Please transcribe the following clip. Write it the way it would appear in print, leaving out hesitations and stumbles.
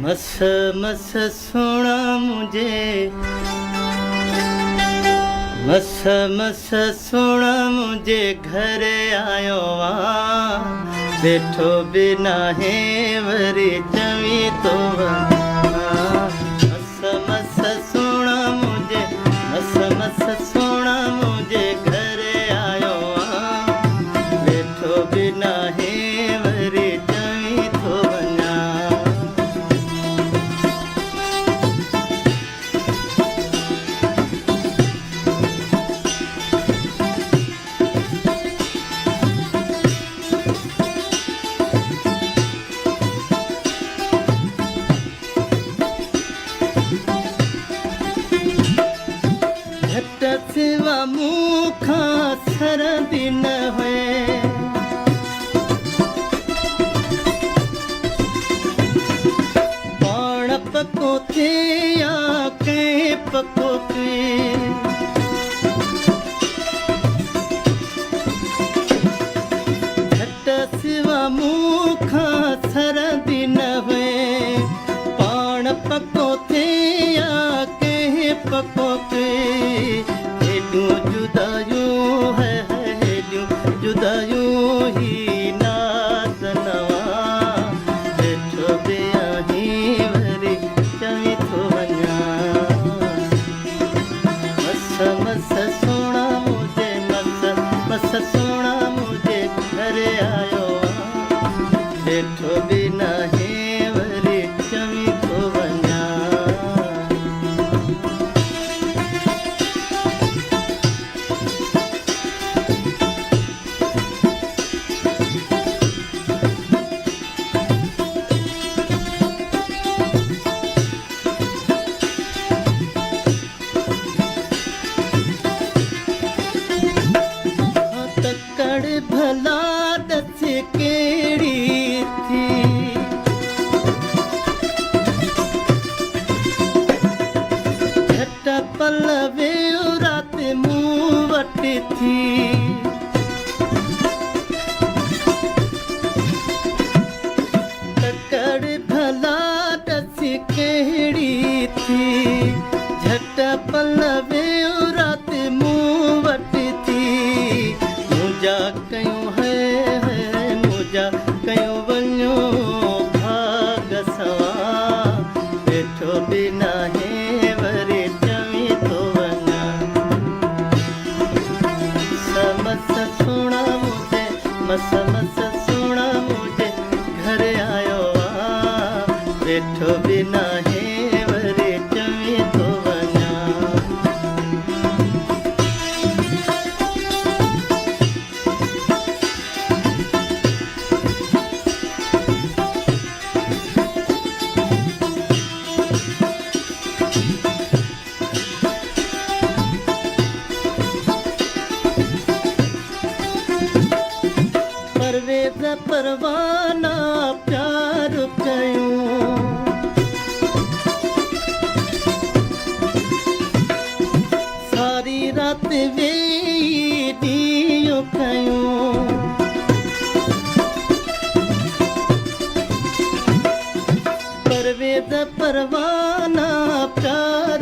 मस मस सोना मुझे, मस मस सोना मुझे घर आयो बैठो बिना है वरी चवी तो मस मस सोना मुझे, मस मस सोना मुझे घर आयो बैठो बिना है वरी चवी तो वञा। सिवा मुखा सरदी न हुए, पाण पको थे या के पको के, झट सिवा मुखा सरदी न हुए, पाण पको थे या के पको के, जुदायूं है जुदायूं ही नात नवा बैठो बेआही वरी चवी थो वञा। मस मस सोना मुझे, मस मस सोना मुझे घर आयो बैठो बिना है वरी चवी थो वञा। भला दस केड़ी थी, झट पल वे रात मुँह वट थी, तकड़ भला दस केड़ी थी, झट पल वे रात मुँह वट थी, मुझा कयूं है मुझा कयूं वञो भाग सवा बैठो बिना है वरी चवी तो वञा। मस सोना मुझे, मस मस सोना मुझे घर आयो बैठो बिना है वरी चवी तो वञा। परवेज़ परवाना प्यार कयूं, सारी रात वेई ॾींहुं कयूं, परवेज़ परवाना प्यार